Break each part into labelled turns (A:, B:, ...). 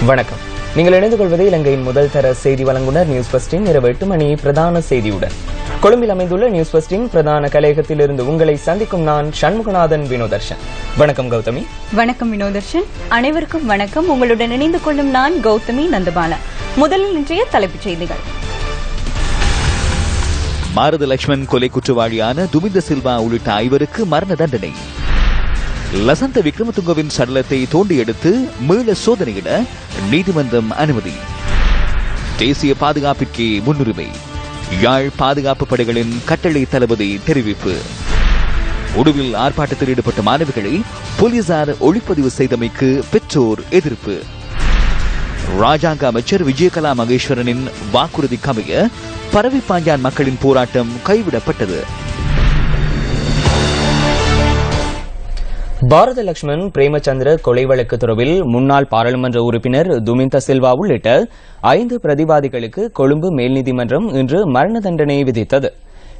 A: வணக்கம். நீங்கள் இணைந்து கொள்வது இலங்கையின் முதல் தர செய்தி வழங்குனர் நியூஸ் பஸ்டின் இரவு 8 மணி பிரதான செய்தியுடன். கொழும்பில் அமைந்துள்ள நியூஸ் பஸ்டின் பிரதான கலையகத்தில் இருந்து உங்களை சந்திக்கும் நான் சண்முகநாதன் வினோதர்ஷன். வணக்கம் கௌதமி.
B: வணக்கம் வினோதர்ஷன். அனைவருக்கும் வணக்கம். உங்களுடன் இணைந்து கொள்ளும் நான் கௌதமி நந்தபாலா. முதலில் இன்றைய தலைப்புச் செய்திகள்.
C: பாரத லட்சுமண் கொலை குற்றவாளியான துமிந்த சில்வா உள்ளிட்ட 5 மரண தண்டனை. லசந்த விக்ரமதுங்கவின் சடலத்தை தோண்டி எடுத்து மீள சோதனையிட நீதிமன்றம் அனுமதி. தேசிய பாதுகாப்பிற்கே முன்னுரிமை. யாழ் பாதுகாப்பு படைகளின் கட்டளை தளபதி தெரிவிப்பு. உடுவில் ஆர்ப்பாட்டத்தில் ஈடுபட்ட மாணவிகளை போலீசார் ஒளிப்பதிவு செய்தமைக்கு பெற்றோர் எதிர்ப்பு. ராஜாங்க அமைச்சர் விஜயகலா மகேஸ்வரனின் வாக்குறுதிக்கமைய பரவிப்பாஞ்சான் மக்களின் போராட்டம் கைவிடப்பட்டது.
A: பாரத லட்சுமண் பிரேமச்சந்திர கொலை வழக்கு தொடர்பில் முன்னாள் பாராளுமன்ற உறுப்பினர் துமிந்த சில்வா உள்ளிட்ட 5 பிரதிவாதிகளுக்கு கொழும்பு மேல் நீதிமன்றம் இன்று மரண தண்டனை விதித்தது.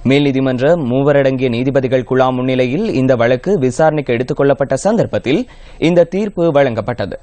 A: மேல் நீதிமன்ற 3 அடங்கிய நீதிபதிகள் குழா முன்னிலையில் இந்த வழக்கு விசாரணைக்கு எடுத்துக் கொள்ளப்பட்ட சந்தர்ப்பத்தில் இந்த தீர்ப்பு வழங்கப்பட்டது.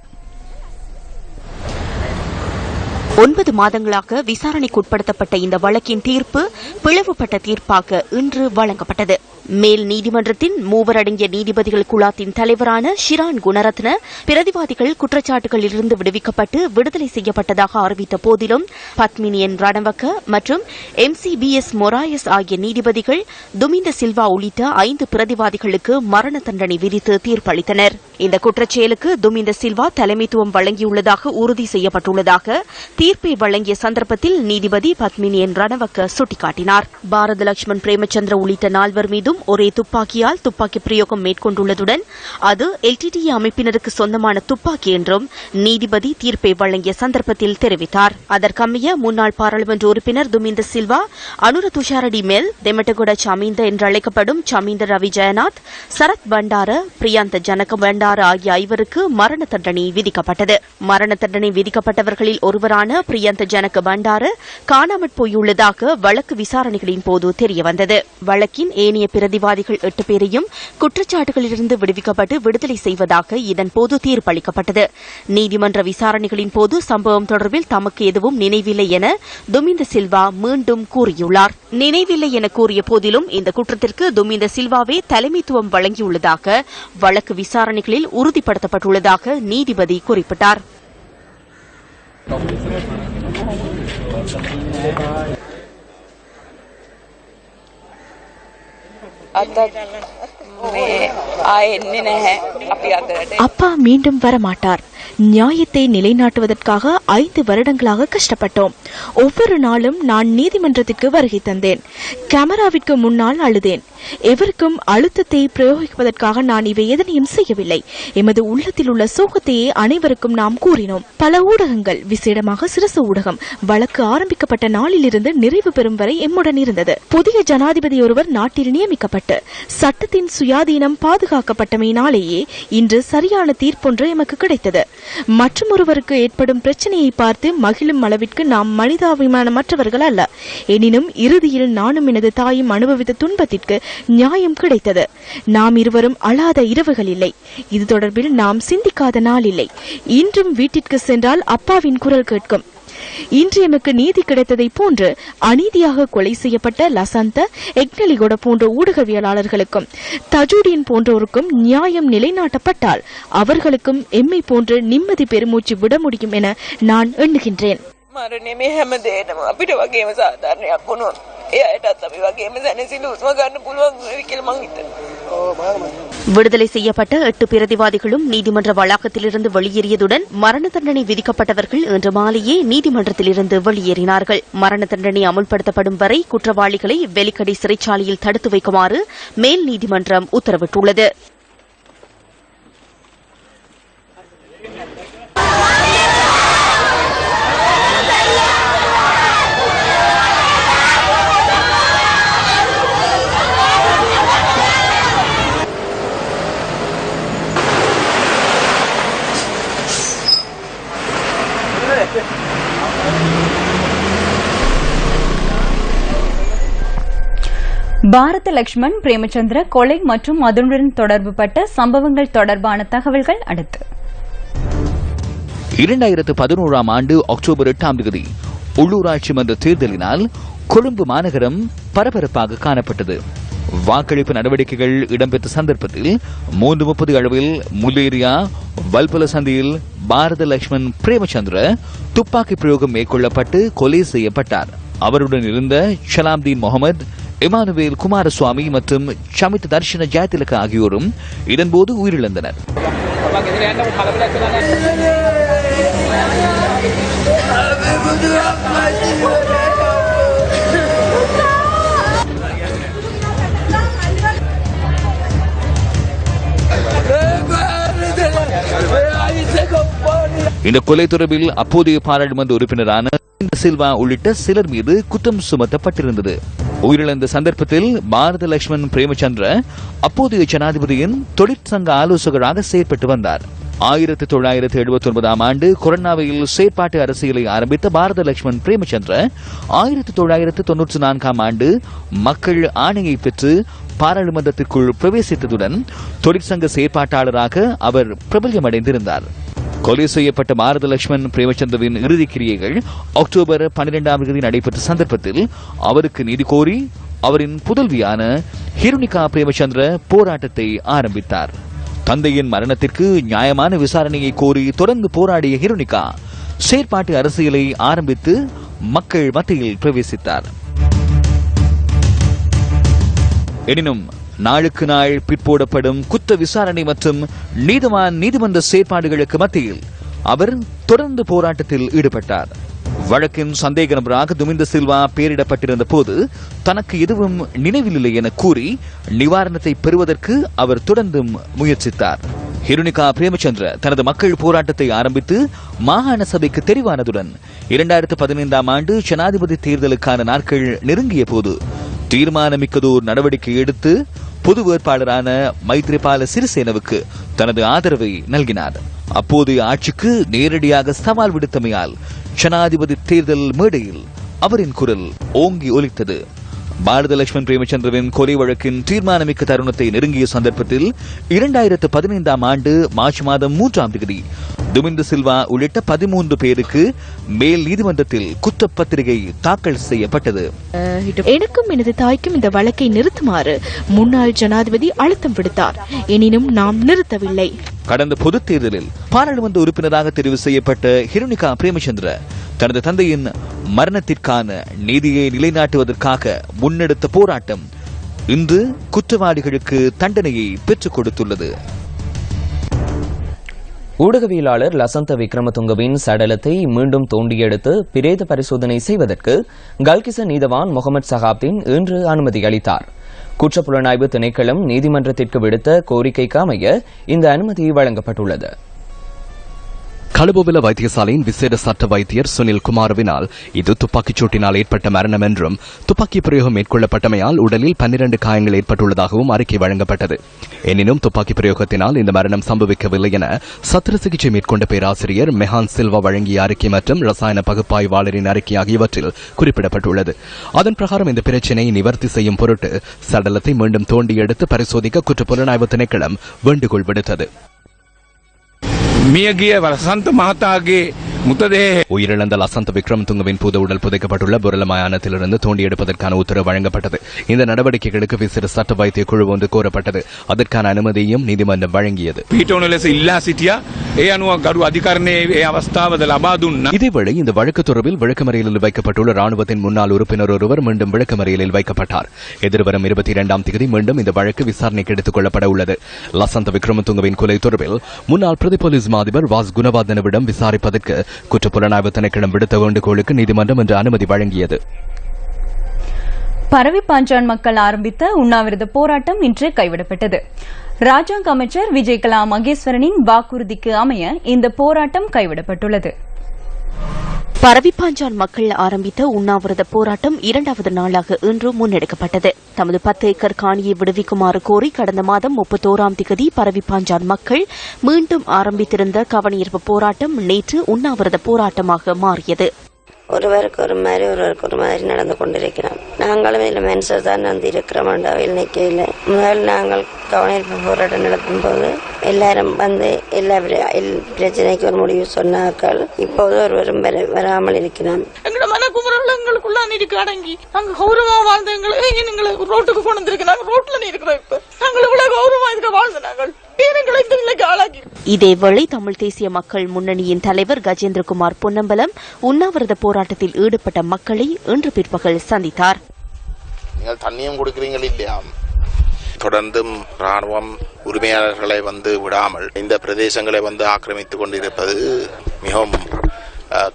D: 9 மாதங்களாக விசாரணைக்கு உட்படுத்தப்பட்ட இந்த வழக்கின் தீர்ப்பு பிளவுபட்ட தீர்ப்பாக இன்று வழங்கப்பட்டது. மேல் நீதிமன்றத்தின் 3 அடங்கிய நீதிபதிகள் குழாத்தின் தலைவரான ஷிரான் குணரத்ன பிரதிவாதிகள் குற்றச்சாட்டுகளில் இருந்து விடுவிக்கப்பட்டு விடுதலை செய்யப்பட்டதாக அறிவித்த போதிலும் பத்மினியன் ரணவக்க மற்றும் MCBS மொராயஸ் ஆகிய நீதிபதிகள் துமிந்த சில்வா உள்ளிட்ட 5 பிரதிவாதிகளுக்கு மரண தண்டனை விதித்து தீர்ப்பளித்தனர். இந்த குற்றச்செயலுக்கு துமிந்த சில்வா தலைமைத்துவம் வழங்கியுள்ளதாக உறுதி செய்யப்பட்டுள்ளதாக தீர்ப்பை வழங்கிய சந்தர்ப்பத்தில் நீதிபதி பத்மினியன் ரணவக்க சுட்டிக்காட்டினார். பாரத லட்சுமண் பிரேமச்சந்திர உள்ளிட்ட 4 மீதும் ஒரே துப்பாக்கியால் துப்பாக்கி பிரயோகம் மேற்கொண்டுள்ளதுடன் அது LTTE அமைப்பினருக்கு சொந்தமான துப்பாக்கி என்றும் நீதிபதி தீர்ப்பை வழங்கிய சந்தர்ப்பத்தில் தெரிவித்தார். அதற்கமைய முன்னாள் பாராளுமன்ற உறுப்பினர் துமிந்த சில்வா, அனுர துஷாரடி மேல், தெமட்டகுட சமீந்த என்று அழைக்கப்படும் சமீந்த ரவி ஜெயநாத், சரத் பண்டார, பிரியாந்த ஜனக பண்டார ஆகிய 5 மரண தண்டனை விதிக்கப்பட்டது. மரண தண்டனை விதிக்கப்பட்டவர்களில் ஒருவரான பிரியாந்த ஜனக பண்டார காணாமற் போயுள்ளதாக வழக்கு விசாரணைகளின் போது தெரியவந்தது. வழக்கின் ஏனைய பிரதிவாதிகள் 8 பேரையும் குற்றச்சாட்டுகளிலிருந்து விடுவிக்கப்பட்டு விடுதலை செய்வதாக இதன்போது தீர்ப்பளிக்கப்பட்டது. நீதிமன்ற விசாரணைகளின் போது சம்பவம் தொடர்பில் தமக்கு எதுவும் நினைவில்லை என துமிந்த சில்வா மீண்டும் கூறியுள்ளார். நினைவில்லை என கூறிய போதிலும் இந்த குற்றத்திற்கு துமிந்த சில்வாவே தலைமைத்துவம் வழங்கியுள்ளதாக வழக்கு விசாரணைகளில் உறுதிப்படுத்தப்பட்டுள்ளதாக நீதிபதி குறிப்பிட்டார்.
E: அப்பா மீண்டும் வரமாட்டார். நியாயத்தை நிலைநாட்டுவதற்காக 5 வருடங்களாக கஷ்டப்பட்டோம். ஒவ்வொரு நாளும் நான் நீதிமன்றத்திற்கு வருகை தந்தேன். கேமராவிற்கு முன்னால் அழுதேன். எவருக்கும் அழுத்தத்தை பிரயோகிப்பதற்காக நான் இவை எதனையும் செய்யவில்லை. எமது உள்ளத்தில் உள்ள சோகத்தையே அனைவருக்கும் நாம் கூறினோம். பல ஊடகங்கள், விசேடமாக சிரசு ஊடகம், வழக்கு ஆரம்பிக்கப்பட்ட நாளிலிருந்து நிறைவு பெறும் வரை எம்முடன் இருந்தது. புதிய ஜனாதிபதி ஒருவர் நாட்டில் நியமிக்கப்பட்டு சட்டத்தின் சுயாதீனம் பாதுகாக்கப்பட்டமையினாலேயே இன்று சரியான தீர்ப்பொன்று எமக்கு கிடைத்தது. மற்றொருவருக்கு ஏற்படும் பிரச்சனையை பார்த்து மகிழும் அளவிற்கு நாம் மனிதாபிமானமற்றவர்கள் அல்ல. எனினும் இறுதியில் நானும் எனது தாயும் அனுபவித்த துன்பத்திற்கு நியாயம் கிடைத்தது. நாம் இருவரும் அழாத இரவுகள் இல்லை. இது தொடர்பில் நாம் சிந்திக்காத நாள் இல்லை. இன்றும் வீட்டிற்கு சென்றால் அப்பாவின் குரல் கேட்கும். இன்று எமக்கு நீதி கிடைத்ததை போன்று அநீதியாக கொலை செய்யப்பட்ட லசந்த, எக்னலிகோட போன்ற ஊடகவியலாளர்களுக்கும் தஜூடியன் போன்றோருக்கும் நியாயம் நிலைநாட்டப்பட்டால் அவர்களுக்கும் எம்மை போன்று நிம்மதி பெருமூச்சு விட முடியும் என நான் எண்ணுகின்றேன்.
D: விடுதலை செய்யப்பட்ட 8 பிரதிவாதிகளும் நீதிமன்ற வளாகத்திலிருந்து வெளியேறியதுடன் மரண தண்டனை விதிக்கப்பட்டவர்கள் இன்று மாலையே நீதிமன்றத்திலிருந்து வெளியேறினார்கள். மரண தண்டனை அமுல்படுத்தப்படும் வரை குற்றவாளிகளை வெலிக்கடை சிறைச்சாலையில் தடுத்து வைக்குமாறு மேல் நீதிமன்றம் உத்தரவிட்டுள்ளது.
B: பாரத லட்சுமண் பிரேமச்சந்திர கொலை மற்றும் அதனுடன் தொடர்புபட்ட சம்பவங்கள் தொடர்பான தகவல்கள் அடுத்து.
C: 2011 ஆண்டு அக்டோபர் 8 உள்ளூராட்சி மன்ற தேர்தலினால் கொழும்பு மாநகரம் பரபரப்பாக காணப்பட்டது. வாக்களிப்பு நடவடிக்கைகள் இடம்பெற்ற சந்தர்ப்பத்தில் 3:30 அளவில் முல்லேரியா வல்பல சந்தியில் பாரத லட்சுமண் பிரேமச்சந்திர துப்பாக்கி பிரயோகம் மேற்கொள்ளப்பட்டு கொலை செய்யப்பட்டார். அவருடன் இருந்த ஷலாம்தீன் முகமது, இமானுவேல் குமாரசுவாமி மற்றும் ஷமித் தர்ஷன ஜெயதிலக ஆகியோரும் இதன்போது உயிரிழந்தனர். இந்த கொலை தொடர்பில் அப்போதைய பாராளுமன்ற உறுப்பினரான சில்வா உள்ளிட்ட சிலர் மீது குற்றம் சுமத்தப்பட்டிருந்தது. உயிரிழந்த சந்தர்ப்பத்தில் பாரத லட்சுமண் பிரேமச்சந்திர அப்போதைய ஜனாதிபதியின் தொழிற்சங்க ஆலோசகராக செயற்பட்டு வந்தார். 1979 ஆண்டு கொரோனாவில் செயற்பாட்டு அரசியலை ஆரம்பித்த பாரத லட்சுமண் பிரேமச்சந்திர 1994 ஆண்டு மக்கள் ஆணையை பெற்று பாராளுமன்றத்திற்குள் பிரவேசித்ததுடன் தொழிற்சங்க செயற்பாட்டாளராக அவர் பிரபல்யமடைந்திருந்தார். கொலை செய்யப்பட்ட பாரத லட்சுமண் பிரேமச்சந்திரவின் இறுதிக் கிரியைகள் அக்டோபர் 12 நடைபெற்ற சந்தர்ப்பத்தில் அவருக்கு நீதி கோரி அவரின் புதல்வியான ஹிருணிகா பிரேமச்சந்திர போராட்டத்தை ஆரம்பித்தார். தந்தையின் மரணத்திற்கு நியாயமான விசாரணையை கோரி தொடர்ந்து போராடிய ஹிருணிகா செயற்பாட்டு அரசியலை ஆரம்பித்து மக்கள் மத்தியில் பிரவேசித்தார். எனினும் நாளுக்கு நாள் பிற்போடப்படும் குற்ற விசாரணை மற்றும் நீதிமன்ற செயற்பாடுகளுக்கு மத்தியில் அவர் தொடர்ந்து போராட்டத்தில் ஈடுபட்டார். வழக்கின் சந்தேக நபராக துமிந்த சில்வா பெயரிடப்பட்டிருந்த போது தனக்கு எதுவும் நினைவில்லை என கூறி நிவாரணத்தை பெறுவதற்கு அவர் தொடர்ந்தும் முயற்சித்தார். ஹிருணிகா பிரேமச்சந்திர தனது மக்கள் போராட்டத்தை ஆரம்பித்து மாகாண சபைக்கு தெரிவானதுடன் 2015 ஆண்டு ஜனாதிபதி தேர்தலுக்கான நாட்கள் நெருங்கிய போது தீர்மானமிக்கதோர் நடவடிக்கை எடுத்து பொது வேட்பாளரான மைத்ரிபால சிறிசேனவுக்கு தனது ஆதரவை நல்கினார். அப்போதைய ஆட்சிக்கு நேரடியாக சவால் விடுத்தமையால் ஜனாதிபதி தேர்தல் மேடையில் அவரின் குரல் ஓங்கி ஒலித்தது. பாரத லட்சுமண் பிரேமச்சந்திரவின் கொலை வழக்கின் தீர்மானமிக்க தருணத்தை நெருங்கிய சந்தர்ப்பத்தில் 2015 ஆண்டு மார்ச் மாதம் 3 துமிந்த சில்வா உள்ளிட்ட 13 பேருக்கு மேல் நீதிமன்றத்தில் குற்றப்பத்திரிகை தாக்கல் செய்யப்பட்டது.
E: எனக்கும் எனது தாய்க்கும் இந்த வழக்கை நிறுத்துமாறு முன்னாள் ஜனாதிபதி அழுத்தம் விடுத்தார். எனினும் நாம் நிறுத்தவில்லை.
C: கடந்த பொதுத் தேர்தலில் பாராளுமன்ற உறுப்பினராக தெரிவு செய்யப்பட்ட ஹிருணிகா பிரேமச்சந்திர தனது தந்தையின் மரணத்திற்கான நீதியை நிலைநாட்டுவதற்காக முன்னெடுத்த போராட்டம் இன்று குற்றவாளிகளுக்கு தண்டனையை பெற்றுக் கொடுத்துள்ளது.
A: ஊடகவியலாளர் லசந்த விக்ரமதுங்கவின் சடலத்தை மீண்டும் தோண்டியெடுத்து பிரேத பரிசோதனை செய்வதற்கு கல்கிச நீதவான் முகமது சஹாப்தீன் இன்று அனுமதி அளித்தார். குற்றப்புலனாய்வு திணைக்களம் நீதிமன்றத்திற்கு விடுத்த கோரிக்கைக்கு அமைய இந்த அனுமதி வழங்கப்பட்டுள்ளது.
F: கழுபுவில வைத்தியசாலையின் விசேட சட்ட வைத்தியர் சுனில் குமாரவினால் இது துப்பாக்கிச் சூட்டினால் ஏற்பட்ட மரணம் என்றும் துப்பாக்கி பிரயோகம் மேற்கொள்ளப்பட்டமையால் உடலில் 12 காயங்கள் ஏற்பட்டுள்ளதாகவும் அறிக்கை வழங்கப்பட்டது. எனினும் துப்பாக்கி பிரயோகத்தினால் இந்த மரணம் சம்பவிக்கவில்லை என சத்திர சிகிச்சை மேற்கொண்ட பேராசிரியர் மெஹான் சில்வா வழங்கிய அறிக்கை மற்றும் ரசாயன பகுப்பாய்வாளரின் அறிக்கை ஆகியவற்றில் குறிப்பிடப்பட்டுள்ளது. அதன் பிரகாரம் இந்த பிரச்சினையை நிவர்த்தி செய்யும் பொருட்டு சடலத்தை மீண்டும் தோண்டி எடுத்து பரிசோதிக்க குற்றப்புலனாய்வு திணைக்களம் வேண்டுகோள் விடுத்தது.
G: මියගිය වසන්ත මහතාගේ මුතදේ
F: உயிரிழந்த லசந்த விக்ரமதுங்கவின் பூத உடல் புதைக்கப்பட்டுள்ள புரள மயானத்திலிருந்து தோண்டி எடுப்பதற்கான உத்தரவு வழங்கப்பட்டது. இந்த நடவடிக்கைகளுக்கு விசேட சட்ட வைத்திய குழு ஒன்று கோரப்பட்டது. அதற்கான அனுமதியையும் நீதிமன்றம் வழங்கியது.
G: පීටෝන ලෙස ඉල්ලා සිටියා. ඒ අනුව ගරු අධිකරණයේ ඒ අවස්ථාවද ලබා දුන්නා.
F: இதேவேளை இந்த வழக்கு தொடர்பில் விளக்கமறியலில் வைக்கப்பட்டுள்ள ராணுவத்தின் முன்னாள் உறுப்பினர் ஒருவர் மீண்டும் விளக்கமறியலில் வைக்கப்பட்டார். எதிர்வரும் 22 மீண்டும் இந்த வழக்கு விசாரணைக்கு எடுத்துக் கொள்ளப்பட உள்ளது. லசந்த விக்ரமதுங்கவின் கொலை தொடர்பில் முன்னாள் பிரதி போலீஸ் அதிபர் வாஸ் குணவர்தனவிடம் விசாரிப்பதற்கு குற்றப்புலனாய்வு திணைக்களம் விடுத்த வேண்டுகோளுக்கு நீதிமன்றம் இன்று அனுமதி வழங்கியது.
B: பரவிப்பாஞ்சான் மக்கள் ஆரம்பித்த உண்ணாவிரத போராட்டம் இன்று கைவிடப்பட்டது. ராஜாங்க அமைச்சர் விஜயகலா மகேஸ்வரனின் வாக்குறுதிக்கு அமைய இந்த போராட்டம் கைவிடப்பட்டுள்ளது.
D: பரவிப்பாஞ்சான் மக்கள் ஆரம்பித்த உண்ணாவிரத போராட்டம் 2வது நாளாக இன்று முன்னெடுக்கப்பட்டது. தமது 10 ஏக்கர் காணியை விடுவிக்குமாறு கோரி கடந்த மாதம் 31 பரவிப்பாஞ்சான் மக்கள் மீண்டும் ஆரம்பித்திருந்த கவனஈர்ப்பு போராட்டம் நேற்று உண்ணாவிரத போராட்டமாக மாறியது.
H: ஒருவருக்கு ஒரு மாதிரி நடந்து கொண்டிருக்கிறோம். நாங்களும் இதில் மென்சர் தான் வந்து இருக்கிறோம். நிற்கையில் முதல் நாங்கள் கவனிப்பு போராட்டம் நடத்தும் போது எல்லாரும் வந்து எல்லா பிரச்சனைக்கு ஒரு முடிவு சொன்னார்கள். இப்போது ஒருவரும் வராமல் இருக்கிறோம்.
I: எங்களோட மனக்குமுறல் எங்களுக்குள்ள இருக்கு அடங்கி நாங்க கௌரவமா வாழ்ந்த எங்களுக்கு ரோட்டுக்கு கொண்டு வந்திருக்கு. நாங்க ரோட்ல இருக்கிறோம். இப்ப நாங்கள் இவ்வளவு கௌரவமா இருக்க வாழ்ந்த நாங்கள்
D: இதேவேளை தமிழ் தேசிய மக்கள் முன்னணியின் தலைவர் கஜேந்திரகுமார் பொன்னம்பலம் உண்ணாவிரத போராட்டத்தில் ஈடுபட்ட மக்களை இன்று பிற்பகல் சந்தித்தார்.
J: நீங்கள் தண்ணியும் கொடுக்கிறீங்கள் இல்லையா? தொடர்ந்தும் ராணுவம் உரிமையாளர்களை வந்து விடாமல் இந்த பிரதேசங்களை வந்து ஆக்கிரமித்துக் கொண்டிருப்பது மிகவும்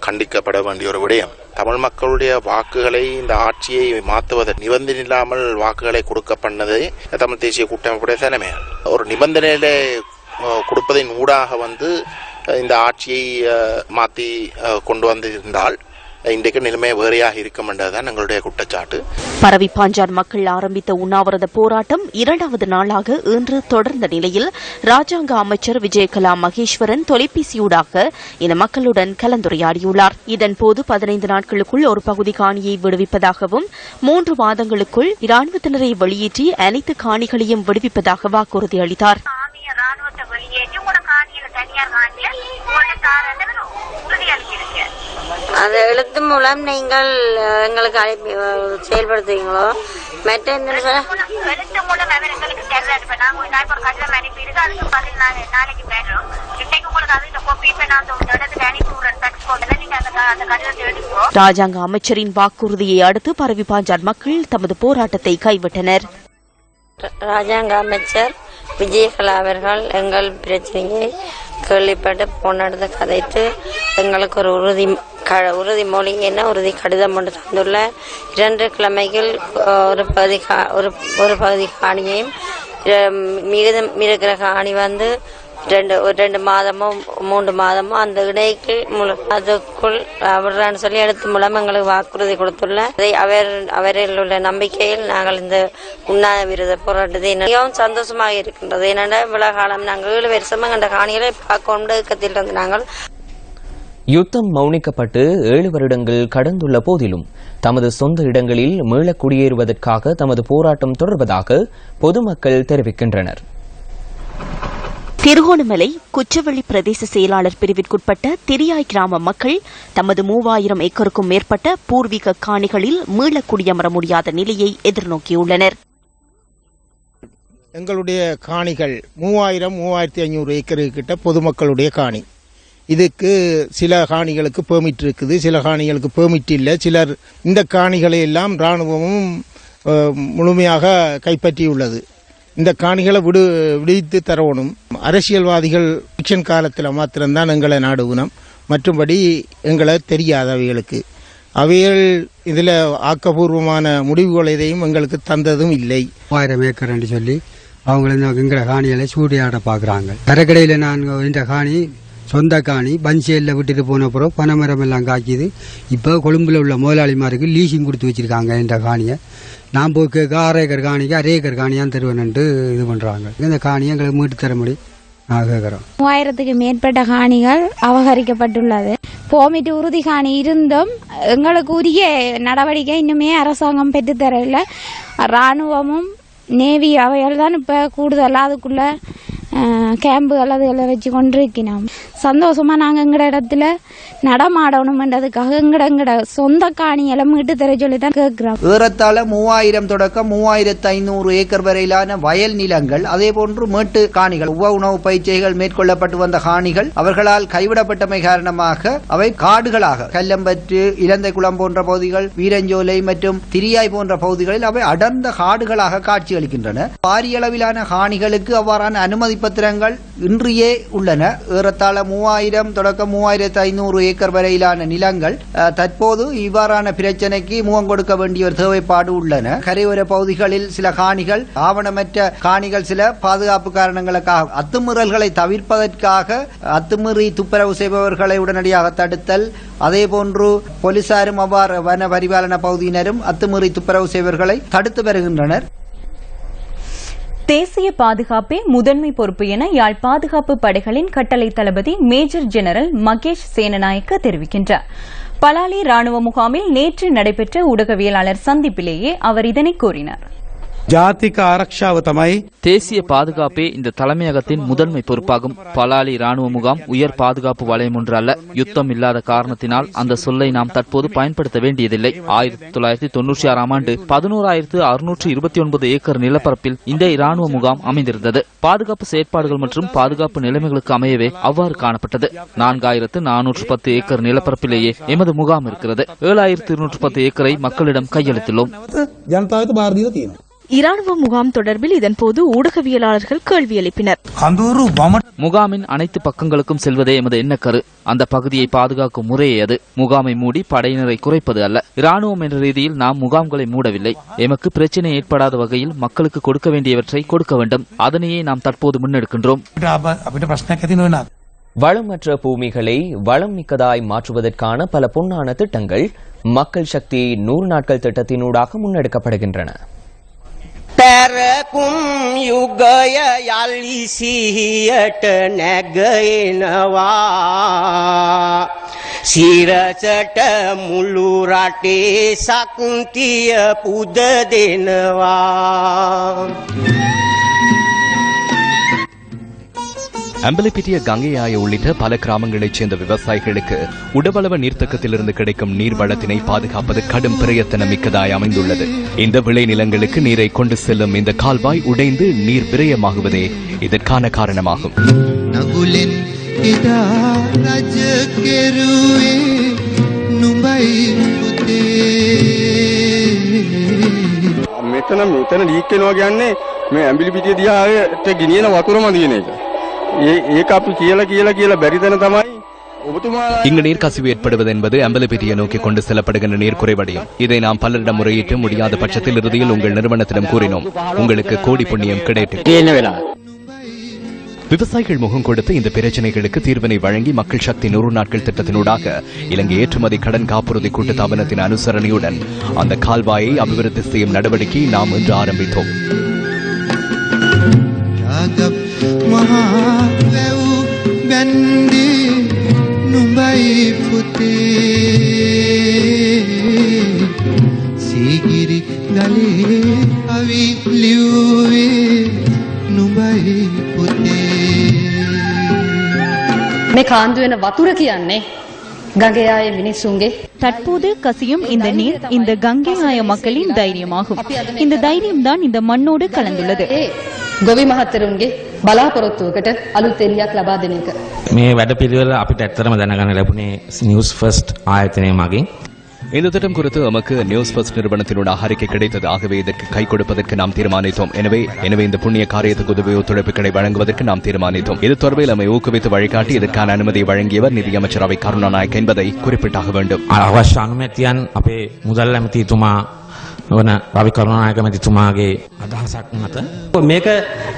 J: கண்டிக்கப்பட வேண்டிய ஒரு விடயம். தமிழ் மக்களுடைய வாக்குகளை இந்த ஆட்சியை மாற்றுவதற்கு நிபந்தனை இல்லாமல் வாக்குகளை கொடுக்க பண்ணது தமிழ் தேசிய கூட்டமைப்புடைய தலைமை. ஒரு நிபந்தனையில கொடுப்பதின் ஊடாக வந்து இந்த ஆட்சியை மாற்றி கொண்டு வந்திருந்தால் இன்றைக்கு நிலைமை வேறையாக இருக்கும் என்றுதான் எங்களுடைய குற்றச்சாட்டு.
D: பரவிப்பாஞ்சான் மக்கள் ஆரம்பித்த உண்ணாவிரத போராட்டம் 2வது நாளாக இன்று தொடர்ந்த நிலையில் ராஜாங்க அமைச்சர் விஜயகலா மகேஸ்வரன் தொலைபேசியூடாக இந்த மக்களுடன் கலந்துரையாடியுள்ளார். இதன்போது 15 நாட்களுக்குள் ஒரு பகுதி காணியை விடுவிப்பதாகவும் 3 மாதங்களுக்குள் இராணுவத்தினரை வெளியேற்றி அனைத்து காணிகளையும் விடுவிப்பதாக வாக்குறுதி அளித்தார்.
H: அந்த எழுத்து மூலம் நீங்கள் எங்களுக்கு அழைப்பு செயல்படுத்துவீங்களோ? மற்ற
D: ராஜாங்க அமைச்சரின் வாக்குறுதியை அடுத்து பரவிப்பாஞ்சான் மக்கள் தமது போராட்டத்தை கைவிட்டனர்.
H: ராஜாங்க அமைச்சர் விஜயகலா அவர்கள் எங்கள் பிரச்சனையை கேள்விப்பட்டு போனது கதைத்து எங்களுக்கு ஒரு உறுதிமொழி உறுதி கடிதம் ஒன்று தந்துள்ள 2 கிழமைகள் ஒரு பகுதி காணியையும் மீதம் இருக்கிற காணி வந்து 2 மாதமோ 3 மாதமோ அந்த இடைக்கு அதுக்குள் அவர்தான் சொல்லி எழுத்து மூலம் எங்களுக்கு வாக்குறுதி கொடுத்துள்ள அவரில் உள்ள நம்பிக்கையில் நாங்கள் இந்த உண்ணாவிரத போராட்டத்தை மிகவும் சந்தோஷமாக இருக்கின்றது. ஏனென்றா இவ்வளவு காலம் நாங்கள் 7 வருஷமா அந்த காணிகளை பார்க்க இயக்கத்தில் இருந்து நாங்கள்
A: யுத்தம் மௌனிக்கப்பட்டு 7 வருடங்கள் கடந்துள்ள போதிலும் தமது சொந்த இடங்களில் மீள குடியேறுவதற்காக தமது போராட்டம் தொடர்வதாக பொதுமக்கள் தெரிவிக்கின்றனர்.
D: திருகோணமலை குச்சவெளி பிரதேச செயலாளர் பிரிவிற்குட்பட்ட திரியாய் கிராம மக்கள் தமது 3000 ஏக்கருக்கும் மேற்பட்ட பூர்வீக காணிகளில் மீள குடியமர முடியாத நிலையை எதிர்நோக்கியுள்ளனர்.
K: எங்களுடைய காணிகள் 3000-3500 ஏக்கருக்கு கிட்ட பொதுமக்களுடைய காணி. இதுக்கு சில காணிகளுக்கு பெர்மிட் இருக்குது, சில காணிகளுக்கு பெர்மிட் இல்லை. சிலர் இந்த காணிகளை எல்லாம் இராணுவமும் முழுமையாக கைப்பற்றியுள்ளது. இந்த காணிகளை விடுவித்து தரணும். அரசியல்வாதிகள் எலெக்ஷன் காலத்தில் மாத்திரம்தான் எங்களை நாடுகணும், மற்றும்படி எங்களை தெரியாது அவைகளுக்கு. அவைகள் இதில் ஆக்கப்பூர்வமான முடிவுகள் எதையும் எங்களுக்கு தந்ததும் இல்லை.
L: 1000 ஏக்கர் என்று சொல்லி அவங்கள எங்களை காணிகளை சூடியாட பார்க்குறாங்க. கரைக்கடையில் நான் இந்த காணி சொந்த காணி பஞ்சேலில் விட்டுட்டு போன பிறகு பனைமரம் எல்லாம் காய்க்குது. இப்போ கொழும்புல உள்ள முதலாளிமாருக்கு லீசிங் கொடுத்து வச்சிருக்காங்க. இந்த காணியை நான் போய் கேட்க 6 ஏக்கர் காணிக்கு 1/2 ஏக்கர் காணியான்னு தருவேன்ட்டு இது பண்ணுறாங்க. இந்த காணியை எங்களுக்கு மீட்டு தர முடியும் நான் கேட்குறோம்.
M: 3000க்கு மேற்பட்ட காணிகள் அபகரிக்கப்பட்டுள்ளது. போமிட்டு உறுதி காணி இருந்தும் எங்களுக்கு உரிய நடவடிக்கை இன்னுமே அரசாங்கம் பெற்றுத்தரவில்லை. இராணுவமும் நேவி அவைகள் தான் இப்போ கூடுதலாக அதுக்குள்ள கேம்புகள் அதுகளை வச்சு கொண்டிருக்கணும். சந்தோஷமா நாங்கள் எங்கட இடத்துல நடமாடணும்ன்றதுக்காக எங்கட சொந்த காணிகளை மீட்டு தர சொல்லி தான் கேட்கிறோம்.
N: ஏறத்தாழ 3000 தொடக்கம் 3500 ஏக்கர் வரையிலான வயல் நிலங்கள், அதே போன்று மேட்டு காணிகள், உணவு பயிற்சிகள் மேற்கொள்ளப்பட்டு வந்த காணிகள் அவர்களால் கைவிடப்பட்டமை காரணமாக அவை காடுகளாக கல்லம்பற்று, இலந்தைக்குளம் போன்ற பகுதிகள், வீரஞ்சோலை மற்றும் திரியாய் போன்ற பகுதிகளில் அவை அடர்ந்த காடுகளாக காட்சியளிக்கின்றன. பாரிய அளவிலான காணிகளுக்கு அவ்வாறான அனுமதி பத்திரங்கள் இன்றியே உள்ளன. ஏறத்தாழ 3000 தொடக்கம் 3500 ஏக்கர் வரையிலான நிலங்கள் தற்போது இவ்வாறான பிரச்சனைக்கு முகம் கொடுக்க வேண்டிய ஒரு தேவைப்பாடு உள்ளன. கரையோர பகுதிகளில் சில காணிகள், ஆவணமற்ற காணிகள், சில பாதுகாப்பு காரணங்களுக்காக அத்துமீறல்களை தவிர்ப்பதற்காக அத்துமீறி துப்புரவு செய்பவர்களை உடனடியாக தடுத்தல், அதே போன்று போலீசாரும் அவ்வாறு வன பரிபாலன பகுதியினரும் அத்துமீறி துப்புரவு செய்பவர்களை தடுத்து வருகின்றனர்.
B: தேசிய பாதுகாப்பே முதன்மை பொறுப்பு என யாழ் பாதுகாப்பு படைகளின் கட்டளை தளபதி மேஜர் ஜெனரல் மகேஷ் சேனநாயக்க தெரிவிக்கின்றார். பலாலி ராணுவ முகாமில் நேற்று நடைபெற்ற ஊடகவியலாளர் சந்திப்பிலேயே அவர் இதனை கூறினார்.
O: ஜாதிக ஆரக்ஷாவ தமாய்
P: தேசிய பாதுகாப்பே இந்த தலைமையகத்தின் முதன்மை பொறுப்பாகும். பலாலி ராணுவ முகாம் உயர் பாதுகாப்பு வலயம் ஒன்று அல்ல. யுத்தம் இல்லாத காரணத்தினால் அந்த சொல்லை நாம் தற்போது பயன்படுத்த வேண்டியதில்லை. 1996 ஆண்டு 11,629 ஏக்கர் நிலப்பரப்பில் இந்த இராணுவ முகாம் அமைந்திருந்தது. பாதுகாப்பு செயற்பாடுகள் மற்றும் பாதுகாப்பு நிலைமைகளுக்கு அமையவே அவ்வாறு காணப்பட்டது. 4,410 ஏக்கர் நிலப்பரப்பிலேயே எமது முகாம் இருக்கிறது. 7,210 ஏக்கரை மக்களிடம் கையளித்துள்ளோம்.
E: இராணுவ முகாம் தொடர்பில் இதன்போது ஊடகவியலாளர்கள் கேள்வி எழுப்பினர்.
P: முகாமின் அனைத்து பக்கங்களுக்கும் செல்வதே எமது எண்ணக்கரு. அந்த பகுதியை பாதுகாக்கும் முறையே அது. முகாமை மூடி படையினரை குறைப்பது அல்ல. இராணுவம் என்ற ரீதியில் நாம் முகாம்களை மூடவில்லை. எமக்கு பிரச்சனை ஏற்படாத வகையில் மக்களுக்கு கொடுக்க வேண்டியவற்றை கொடுக்க வேண்டும். அதனையே நாம் தற்போது முன்னெடுக்கின்றோம்.
A: வளமற்ற பூமிகளை வளம் மிக்கதாய் மாற்றுவதற்கான பல பொன்னான திட்டங்கள் மக்கள் சக்தி 100 நாட்கள் திட்டத்தினூடாக முன்னெடுக்கப்படுகின்றன.
Q: පැරකුම් යුගය යලි සිහියට නැගෙනවා සිරසට මුළු රටේ සක්තිය පුද දෙනවා.
F: அம்பலப்பிட்டிய கங்கையாய உள்ளிட்ட பல கிராமங்களைச் சேர்ந்த விவசாயிகளுக்கு உடவளவ நீர்த்தக்கத்திலிருந்து கிடைக்கும் நீர் வளத்தினை பாதுகாப்பது கடும் பிரயத்தனம் மிக்கதாய் அமைந்துள்ளது. இந்த விளை நிலங்களுக்கு நீரை கொண்டு செல்லும் இந்த கால்வாய் உடைந்து நீர் விரயமாகுவதே இதற்கான காரணமாகும்.
R: මෙතන ලීක් වෙනවා කියන්නේ මේ ඇඹිලිපිටිය දිහාට ගෙනියන වතුරම දින එක. ඒක අපි කියලා බැරි තැන තමයි
F: இங்கு நீர்க்கசிவு ஏற்படுவது என்பது அம்பலப்பிட்டியை நோக்கி கொண்டு செல்லப்படுகின்ற நீர் குறைவடையும். இதை நாம் பலரிடம் முறையிட்டு முடியாத பட்சத்தில் இறுதியில் உங்கள் நிறுவனத்திடம் கூறினோம். உங்களுக்கு கோடி புண்ணியம் கிடைக்கும். விவசாயிகள் முகம் கொடுத்து இந்த பிரச்சனைகளுக்கு தீர்வினை வழங்கி மக்கள் சக்தி 100 நாட்கள் திட்டத்தினூடாக இலங்கை ஏற்றுமதி கடன் காப்புறுதி கூட்டுத்தாபனத்தின் அனுசரணையுடன் அந்த கால்வாயை அபிவிருத்தி செய்யும் நடவடிக்கையை நாம் இன்று ஆரம்பித்தோம்.
S: මේ කාන්දු වෙන වතුර කියන්නේ கங்கையாய மினிசுங்கே.
B: தற்போது கசியும் இந்த நீர் இந்த கங்கையாய மக்களின் தைரியமாகும். இந்த தைரியம் தான் இந்த மண்ணோடு கலந்துள்ளது.
S: ගොවි මහත්තරුන්ගේ බලාපොරොත්තුවකට අලුත් එළියක් ලබා දෙන එක.
T: මේ වැඩපිළිවෙල අපිට ඇත්තටම දැනගන්න ලැබුණේ නිවුස් ෆස්ට් ආයතනය මගින්.
F: இந்த திட்டம் குறித்து நமக்கு நியூஸ் ஃபர்ஸ்ட் நிறுவனத்தினூடாக அறிக்கை கிடைத்தது. ஆகவே இதற்கு கை கொடுப்பதற்கு நாம் தீர்மானித்தோம். எனவே இந்த புண்ணிய காரியத்துக்கு உதவி ஒத்துழைப்புகளை வழங்குவதற்கு நாம் தீர்மானித்தோம். இது தொடர்பில் நம்மை ஊக்குவித்து வழிகாட்டி இதற்கான அனுமதியை வழங்கியவர் நிதியமைச்சர் அவை கருணாநாயக்க என்பதை குறிப்பிட்டாக வேண்டும்.
T: අවශ්‍ය අනුමැතියන් අපේ මුදල් ඇමතිතුමා වන රවි කරුණානායක මැතිතුමාගේ අදහසක් මත
U: මේක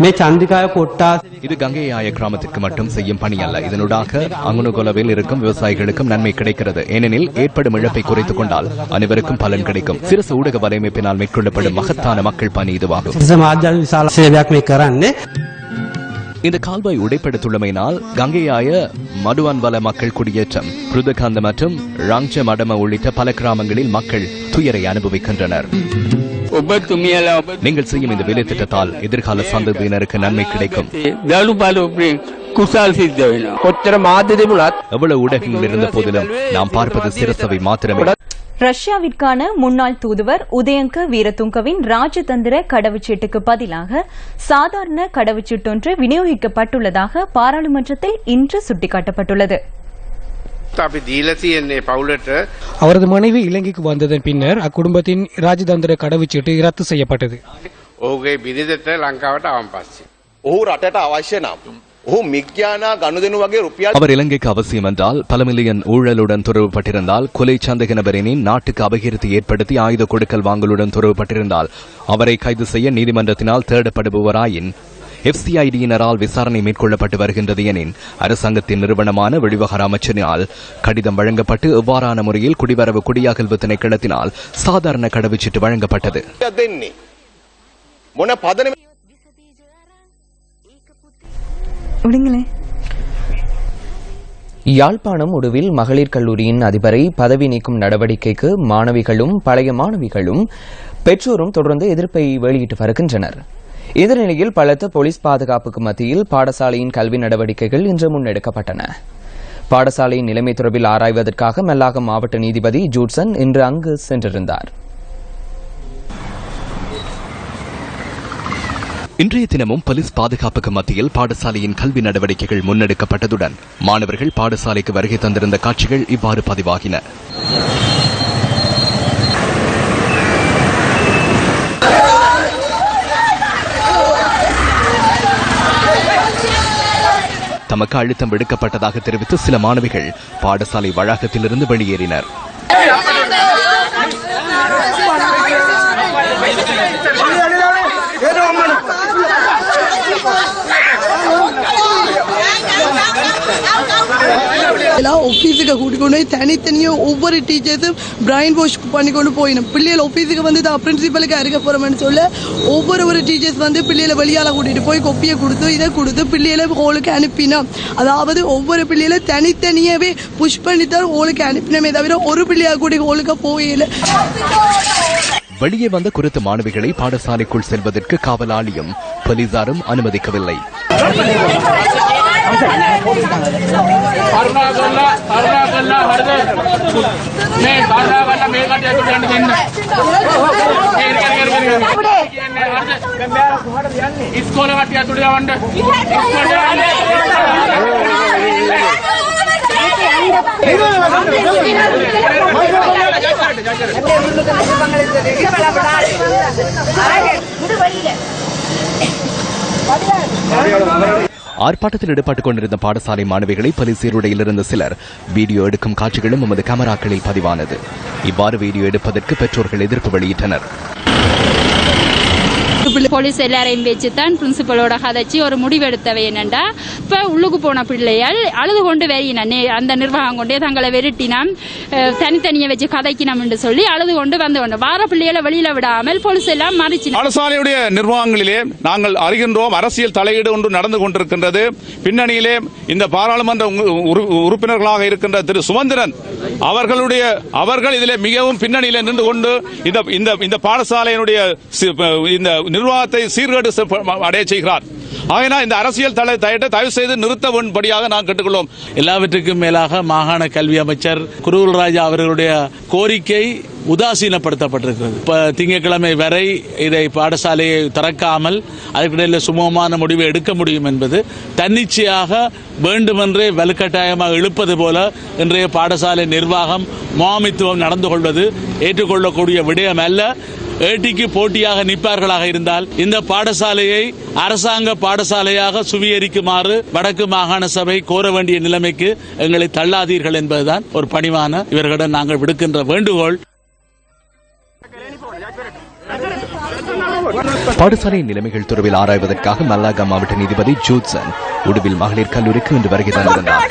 U: මේ චන්දිකාය කොට්ටා
F: இது கங்கையாய கிராமத்திற்கு மட்டும் செய்யும் பணி அல்ல. இதனூடாக அங்குனுகொலவில் இருக்கும் விவசாயிகளுக்கும் நன்மை கிடைக்கிறது. ஏனெனில் ஏற்படும் இழப்பை குறைத்துக் கொண்டால் அனைவருக்கும் பலன் கிடைக்கும். சிறசு ஊடக வலையமைப்பினால் மேற்கொள்ளப்படும் மகத்தான மக்கள் பணி இதுவாகும். இந்த கால்வாய் உடைப்படுத்துள்ளமையினால் கங்கையாய மடுவான்வல மக்கள் குடியேற்றம், ருதகாந்த மற்றும் ராங்ச மடம உள்ளிட்ட பல கிராமங்களில் மக்கள் துயரை அனுபவிக்கின்றனர். நீங்கள் செய்யும் இந்த வேலை திட்டத்தால் எதிர்கால சந்ததியினருக்கு நன்மை கிடைக்கும். எவ்வளவு ஊடகங்கள் இருந்த போதிலும் நாம் பார்ப்பது சிரசவை மாத்திரமே.
B: ரஷ்யாவிற்கான முன்னாள் தூதுவர் உதயங்க வீரதுங்கவின் ராஜதந்திர கடவுச்சீட்டுக்கு பதிலாக சாதாரண கடவுச்சீட்டொன்று விநியோகிக்கப்பட்டுள்ளதாக பாராளுமன்றத்தில் இன்று சுட்டிக்காட்டப்பட்டுள்ளது.
V: அவரது மனைவி இலங்கைக்கு வந்ததன் பின்னர் அக்குடும்பத்தின் ராஜதந்திர கடவுச்சீட்டு ரத்து செய்யப்பட்டது.
F: அவர் இலங்கைக்கு அவசியம் என்றால் பல மில்லியன் ஊழலுடன் தொடர்புபட்டிருந்தால், கொலை சந்தேக நபரின் நாட்டுக்கு அபகீர்த்தி ஏற்படுத்தி ஆயுத கொடுக்கல் வாங்கலுடன் தொடர்புபட்டிருந்தால் அவரை கைது செய்ய நீதிமன்றத்தினால் தேடப்படுபவராயின் எஃப்சிஐடியினரால் விசாரணை மேற்கொள்ளப்பட்டு வருகின்றது எனின் அரசாங்கத்தின் நிறுவனமான வெளிவகார அமைச்சரினால் கடிதம் வழங்கப்பட்டு எவ்வாறான முறையில் குடிவரவு குடியகல்வு திணைக்களத்தினால் சாதாரண கடவுச்சீட்டு வழங்கப்பட்டது.
A: யாழ்ப்பாணம் உடுவில் மகளிர் கல்லூரியின் அதிபரை பதவி நீக்கும் நடவடிக்கைக்கு மாணவிகளும் பழைய மாணவிகளும் பெற்றோரும் தொடர்ந்து எதிர்ப்பை வெளியிட்டு வருகின்றனர். இந்த நிலையில் பலத்த போலீஸ் பாதுகாப்புக்கு மத்தியில் பாடசாலையின் கல்வி நடவடிக்கைகள் இன்று முன்னெடுக்கப்பட்டன. பாடசாலையின் நிலைமை தொடர்பில் ஆராய்வதற்காக மல்லாகம் மாவட்ட நீதிபதி ஜூட்சன் இன்று அங்கு சென்றிருந்தார்.
F: இன்றைய தினமும் போலீஸ் பாதுகாப்புக்கு மத்தியில் பாடசாலையின் கல்வி நடவடிக்கைகள் முன்னெடுக்கப்பட்டதுடன் மாணவர்கள் பாடசாலைக்கு வருகை தந்திருந்த காட்சிகள் இவ்வாறு பதிவாகின. தமக்கு அழுத்தம் விடுக்கப்பட்டதாக தெரிவித்து சில மாணவிகள் பாடசாலை வளாகத்திலிருந்து வெளியேறினர்.
C: ஆபீஸுக்கு கூட்டிக்கொண்டு போய் தனித்தனியாக ஒவ்வொரு டீச்சர்ஸும் பிரைன் வாஷ் பண்ணிக்கொண்டு போயிடும். பிள்ளைகள் ஆபீஸுக்கு வந்து தான் பிரின்சிபலுக்கு அறிக்க போகிறோம்னு சொல்ல ஒவ்வொரு டீச்சர்ஸ் வந்து பிள்ளைகளை வெளியால் கூட்டிகிட்டு போய் கொப்பியை கொடுத்து இதை கொடுத்து பிள்ளைகளை ஹோலுக்கு அனுப்பினோம். அதாவது ஒவ்வொரு பிள்ளைகளை தனித்தனியாகவே புஷ் பண்ணித்தான் ஹோலுக்கு அனுப்பினமே தவிர ஒரு பிள்ளையாக கூடி ஹோலுக்கு போயில.
F: வெளியே வந்த குறித்த மாணவிகளை பாடசாலைக்குள் செல்வதற்கு காவலாளியும் போலீசாரும் அனுமதிக்கவில்லை. ஆர்ப்பாட்டத்தில் ஈடுபட்டுக் கொண்டிருந்த பாடசாலை மாணவிகளை போலீஸ் சீருடையில் இருந்த சிலர் வீடியோ எடுக்கும் காட்சிகளும் நமது கேமராக்களில் பதிவானது. இவ்வாறு வீடியோ எடுப்பதற்கு பெற்றோர்கள் எதிர்ப்பு வெளியிட்டனர்.
G: போலீஸ் எல்லாரையும் வச்சுத்தான் பிரின்சிபலோட கதைச்சி ஒரு முடிவெடுத்தவை என்னண்டா, இப்ப உள்ளுக்கு போன பிள்ளைகள் அழுது கொண்டு வெறியின அந்த நிர்வாகம் கொண்டே தங்களை வெறுட்டினாம் தனித்தனியை வச்சு கதைக்கினோம் என்று சொல்லி அழுது கொண்டு வந்து கொண்டு வார பிள்ளைகளை வெளியில விடாமல் போலீஸ் எல்லாம் மறிச்சு.
W: பாடசாலையுடைய நிர்வாகங்களிலே நாங்கள் அறிகின்றோம், அரசியல் தலையீடு ஒன்று நடந்து கொண்டிருக்கின்றது. பின்னணியிலே இந்த பாராளுமன்ற உறுப்பினர்களாக இருக்கின்ற திரு சுமந்திரன் அவர்கள் இதிலே மிகவும் பின்னணியிலே நின்று கொண்டு இந்த பாடசாலையினுடைய இந்த நிர்வாகத்தை சீர்கேடு அடைய செய்கிறார். ஆகையினால் இந்த அரசியல் தலையீட்டை தயவு செய்து நிறுத்தபடியாக நான் கேட்டுக்கொள்வோம்.
X: எல்லாவற்றுக்கும் மேலாக மாகாண கல்வி அமைச்சர் குருகுல் ராஜா அவர்களுடைய கோரிக்கை உதாசீனப்படுத்தப்பட்டிருக்கிறது. திங்கட்கிழமை வரை இதை பாடசாலையை திறக்காமல் அதற்கிடையில் சுமூகமான முடிவை எடுக்க முடியும் என்பது தன்னிச்சையாக வேண்டுமென்றே வலுக்கட்டாயமாக இழுப்பது போல இன்றைய பாடசாலை நிர்வாகம் முகாமித்துவம் நடந்து கொள்வது ஏற்றுக்கொள்ளக்கூடிய விடயம் அல்ல. ஏட்டிக்கு போட்டியாக நிற்பார்களாக இருந்தால் இந்த பாடசாலையை அரசாங்க பாடசாலையாக சுவீகரிக்குமாறு வடக்கு மாகாண சபை கோர வேண்டிய நிலைமைக்கு எங்களை தள்ளாதீர்கள் என்பதுதான் ஒரு பணிவான இவர்களிடம் நாங்கள் விடுக்கின்ற வேண்டுகோள்.
F: பாடசாலை நிலைமைகள் தொடர்பில் ஆராய்வதற்காக மல்லாகம் மாவட்ட நீதிபதி ஜூட்சன் உடுவில் மகளிர் கல்லூரிக்கு இன்று வருகை தந்திருந்தார்.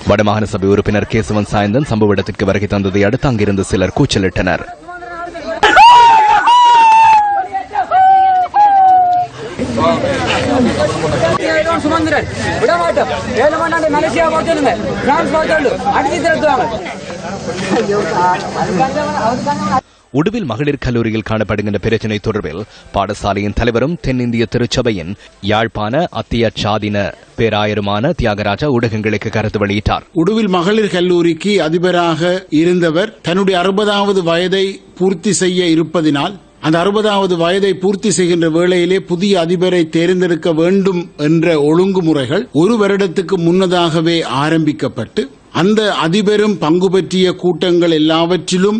F: வடமாகாண சபை உறுப்பினர் கேசவன் சாயந்தன் சம்பவ இடத்திற்கு வருகை தந்ததை அடுத்து அங்கிருந்து சிலர் கூச்சலிட்டனர். உடுவில் மகளிர் கல்லூரியில் காணப்படுகின்ற பிரச்சினை தொடர்பில் பாடசாலையின் தலைவரும் தென்னிந்திய திருச்சபையின் யாழ்ப்பாண அத்தியட்சாதீன பேராயருமான தியாகராஜா ஊடகங்களுக்கு கருத்து வெளியிட்டார்.
Y: உடுவில் மகளிர் கல்லூரிக்கு அதிபராக இருந்தவர் தன்னுடைய 60வது வயதை பூர்த்தி செய்ய இருப்பதினால் அந்த 60வது வயதை பூர்த்தி செய்கின்ற வேளையிலே புதிய அதிபரை தேர்ந்தெடுக்க வேண்டும் என்ற ஒழுங்குமுறைகள் ஒரு வருடத்துக்கு முன்னதாகவே ஆரம்பிக்கப்பட்டு அந்த அதிபரும் பங்கு பற்றிய கூட்டங்கள் எல்லாவற்றிலும்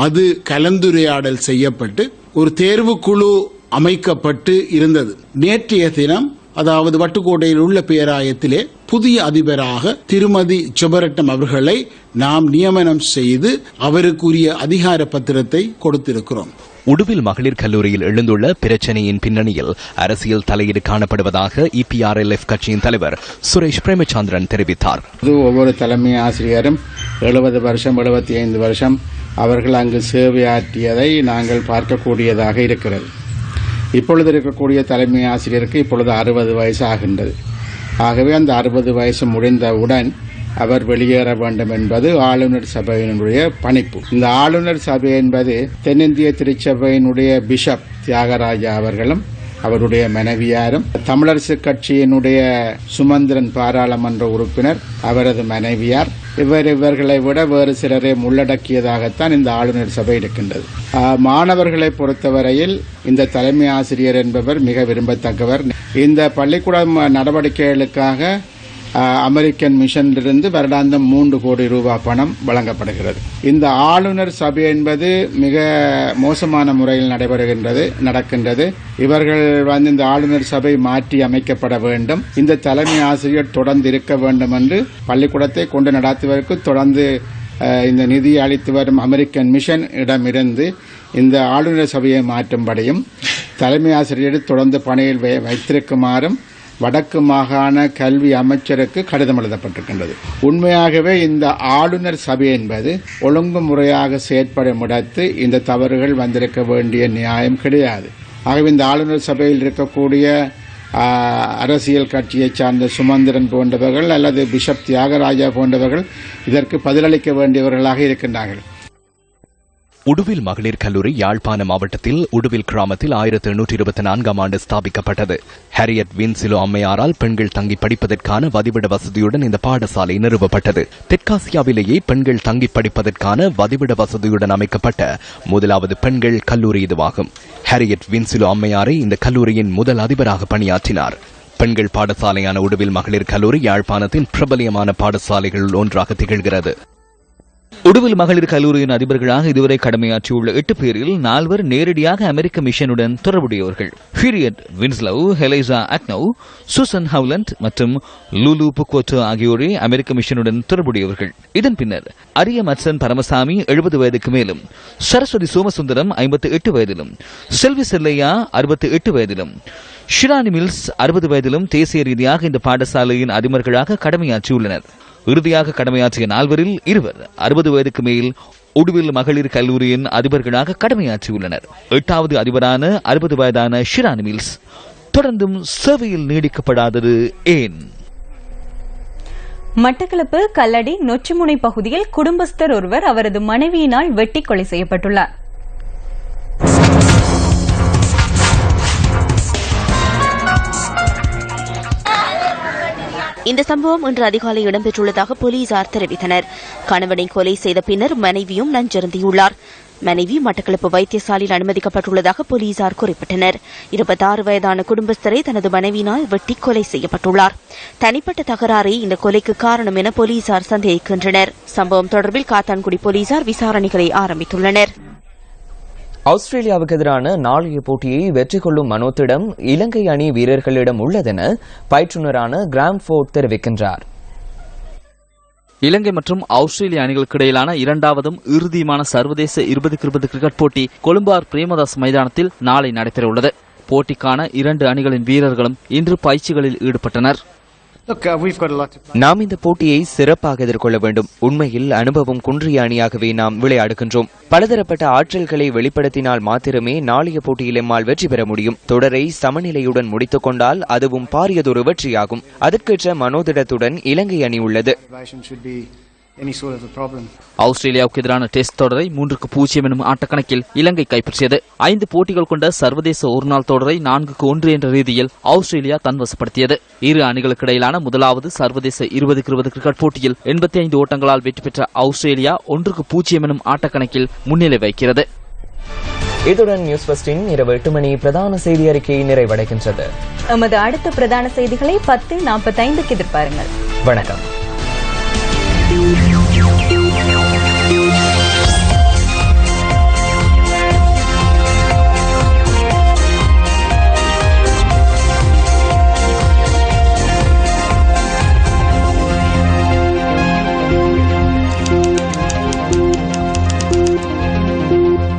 Y: அது கலந்துரையாடல் செய்யப்பட்டு ஒரு தேர்வுக்குழு அமைக்கப்பட்டு இருந்தது. நேற்றைய தினம் அதாவது வட்டுக்கோட்டையில் உள்ள பேராயத்திலே புதிய அதிபராக திருமதி செபரட்டம் அவர்களை நாம் நியமனம் செய்து அவருக்குரிய அதிகார பத்திரத்தை கொடுத்திருக்கிறோம்.
F: உடுவில் மகளிர் கல்லூரியில் எழுந்துள்ள பிரச்சனையின் பின்னணியில் அரசியல் தலையீடு காணப்படுவதாக EPRLF கட்சியின் தலைவர் சுரேஷ் பிரேமச்சந்திரன் தெரிவித்தார்.
D: ஒவ்வொரு தலைமை ஆசிரியரும் 70 வருஷம் 75 வருஷம் அவர்கள் அங்கு சேவையாற்றியதை நாங்கள் பார்க்கக்கூடியதாக இருக்கிறது. இப்பொழுது இருக்கக்கூடிய தலைமை ஆசிரியருக்கு இப்பொழுது 60 வயசு ஆகின்றது. ஆகவே அந்த 60 வயசு முடிந்தவுடன் அவர் வெளியேற வேண்டும் என்பது ஆளுநர் சபையினுடைய பணிப்பு. இந்த ஆளுநர் சபை என்பது தென்னிந்திய திருச்சபையினுடைய பிஷப் தியாகராஜா அவர்களும் அவருடைய மனைவியாரும், தமிழரசு கட்சியினுடைய சுமந்திரன் பாராளுமன்ற உறுப்பினர் அவரது மனைவியார், இவர்களை விட வேறு சிலரை உள்ளடக்கியதாகத்தான் இந்த ஆளுநர் சபை இருக்கின்றது. மாணவர்களை பொறுத்தவரையில் இந்த தலைமை ஆசிரியர் என்பவர் மிக விரும்பத்தக்கவர். இந்த பள்ளிக்கூட நடவடிக்கைகளுக்காக அமெரிக்கன் மிஷனிலிருந்து வருடாந்தம் 3 கோடி ரூபாய் பணம் வழங்கப்படுகிறது. இந்த ஆளுநர் சபை என்பது மிக மோசமான முறையில் நடக்கின்றது. இவர்கள் இந்த ஆளுநர் சபை மாற்றி அமைக்கப்பட வேண்டும். இந்த தலைமை ஆசிரியர் தொடர்ந்து இருக்க வேண்டும் என்று பள்ளிக்கூடத்தை கொண்டு நடத்துவதற்கு தொடர்ந்து இந்த நிதி அளித்து வரும் அமெரிக்கன் மிஷன் இடமிருந்து இந்த ஆளுநர் சபையை மாற்றும்படியும் தலைமை ஆசிரியரை தொடர்ந்து பணியில் வைத்திருக்குமாறும் வடக்கு மாகாண கல்வி அமைச்சருக்கு கடிதம் எழுதப்பட்டிருக்கின்றது. உண்மையாகவே இந்த ஆளுநர் சபை என்பது ஒழுங்குமுறையாக செயற்படும் இடத்து இந்த தவறுகள் வந்திருக்க வேண்டிய நியாயம் கிடையாது. ஆகவே இந்த ஆளுநர் சபையில் இருக்கக்கூடிய அரசியல் கட்சியை சார்ந்த சுமந்திரன் போன்றவர்கள் அல்லது பிஷப் தியாகராஜா போன்றவர்கள் இதற்கு பதிலளிக்க வேண்டியவர்களாக இருக்கின்றார்கள்.
F: உடுவில் மகளிர் கல்லூரி யாழ்ப்பாண மாவட்டத்தில் உடுவில் கிராமத்தில் 1824ஆம் ஆண்டு ஸ்தாபிக்கப்பட்டது. ஹேரியட் வின்சிலோ அம்மையாரால் பெண்கள் தங்கி படிப்பதற்கான வதிவிட வசதியுடன் இந்த பாடசாலை நிறுவப்பட்டது. தெற்காசியாவிலேயே பெண்கள் தங்கி படிப்பதற்கான வதிவிட வசதியுடன் அமைக்கப்பட்ட முதலாவது பெண்கள் கல்லூரி இதுவாகும். ஹேரியட் வின்சிலோ அம்மையாரை இந்த கல்லூரியின் முதல் அதிபராக பணியாற்றினார். பெண்கள் பாடசாலையான உடுவில் மகளிர் கல்லூரி யாழ்ப்பாணத்தின் பிரபலியமான பாடசாலைகளில் ஒன்றாக திகழ்கிறது.
P: உடுவில் மகளிர் கல்லூரியின் அதிபர்களாக இதுவரை கடமையாற்றியுள்ள 8 பேரில் 4 நேரடியாக அமெரிக்க மிஷனுடன் தொடர்புடையவர்கள். ஹீரியட் வின்ஸ்லவ், ஹெலைசா அக்னவ், சூசன் ஹவுலண்ட் மற்றும் லூலு புக்கோட்டோ ஆகியோரே அமெரிக்க மிஷனுடன் தொடர்புடையவர்கள். இதன் பின்னர் அரிய மட்சன் பரமசாமி 70 வயதுக்கு மேலும், சரஸ்வதி சோமசுந்தரம் 58 வயதிலும், செல்வி செல்லையா 68 வயதிலும், ஷிரானி மில்ஸ் 60 வயதிலும் தேசிய ரீதியாக இந்த பாடசாலையின் அதிபர்களாக கடமையாற்றியுள்ளனர். இறுதியாக கடமையாற்றிய 4வரில் 2 60 வயதுக்கு மேல் உடுவில் மகளிர் கல்லூரியின் அதிபர்களாக கடமையாற்றியுள்ளனர். 8வது அதிபரான 60 வயதான ஷிரானி மில்ஸ் தொடர்ந்தும் சேவையில் நீடிக்கப்படாதது ஏன்?
B: மட்டக்களப்பு கல்லடி நொச்சிமுனை பகுதியில் குடும்பஸ்தர் ஒருவர் அவரது மனைவியினால் வெட்டி கொலை செய்யப்பட்டுள்ளார்.
E: இந்த சம்பவம் இன்று அதிகாலை இடம்பெற்றுள்ளதாக போலீசார் தெரிவித்தனர். கணவனை கொலை செய்த பின்னர் மனைவியும் நஞ்சருந்தியுள்ளார். மனைவி மட்டக்களப்பு வைத்தியசாலையில் அனுமதிக்கப்பட்டுள்ளதாக போலீசார் குறிப்பிட்டனர். 26 வயதான குடும்பஸ்தரை தனது மனைவியினால் வெட்டி கொலை செய்யப்பட்டுள்ளார். தனிப்பட்ட தகராறே இந்த கொலைக்கு காரணம் என போலீசார் சந்தேகிக்கின்றனர். சம்பவம் தொடர்பில் காத்தான்குடி போலீசார் விசாரணைகளை ஆரம்பித்துள்ளனர்.
A: ஆஸ்திரேலியாவுக்கு எதிரான நாளைய போட்டியை வெற்றி கொள்ளும் மனோத்திடம் இலங்கை அணி வீரர்களிடம் உள்ளதென பயிற்றுநரான கிராம் ஃபோர்ட் தெரிவிக்கின்றார்.
P: இலங்கை மற்றும் ஆஸ்திரேலிய அணிகளுக்கு இடையிலான 2வதும் இறுதியுமான சர்வதேச 2020 கிரிக்கெட் போட்டி கொழும்பார் பிரேமதாஸ் மைதானத்தில் நாளை நடைபெறவுள்ளது. போட்டிக்கான 2 அணிகளின் வீரர்களும் இன்று பயிற்சிகளில் ஈடுபட்டனர்.
A: நாம் இந்த போட்டியை சிறப்பாக எதிர்கொள்ள வேண்டும். உண்மையில் அனுபவம் குன்றிய அணியாகவே நாம் விளையாடுகின்றோம். பலதரப்பட்ட ஆற்றல்களை வெளிப்படுத்தினால் மாத்திரமே நாளைய போட்டியில் எம்மால் வெற்றி பெற முடியும். தொடரை சமநிலையுடன் முடித்துக் கொண்டால் அதுவும் பாரியதொரு வெற்றியாகும். அதற்கேற்ற மனோதிடத்துடன் இலங்கை அணி உள்ளது.
P: ஆஸ்திரேலியாவுக்கு எதிரான டெஸ்ட் தொடரை 3-0 எனும் ஆட்டக்கணக்கில் இலங்கை கைப்பற்றியது. 5 போட்டிகள் கொண்ட சர்வதேச ஒருநாள் தொடரை 4-1 என்ற ரீதியில் ஆஸ்திரேலியா தன்வசப்படுத்தியது. இரு அணிகளுக்கு இடையிலான முதலாவது சர்வதேச 2020 கிரிக்கெட் போட்டியில் 85 ஓட்டங்களால் வெற்றி பெற்ற ஆஸ்திரேலியா 1-0 எனும் ஆட்டக்கணக்கில் முன்னிலை வைக்கிறது.
A: இதுடன் நியூஸ் ஃபர்ஸ்டின் இரவு 8 மணி பிரதான செய்தி அறிக்கை நிறைவடைகின்றது.
B: எமது அடுத்த பிரதான செய்திகளை 10:45 எதிர்பாருங்கள்.
A: வணக்கம்.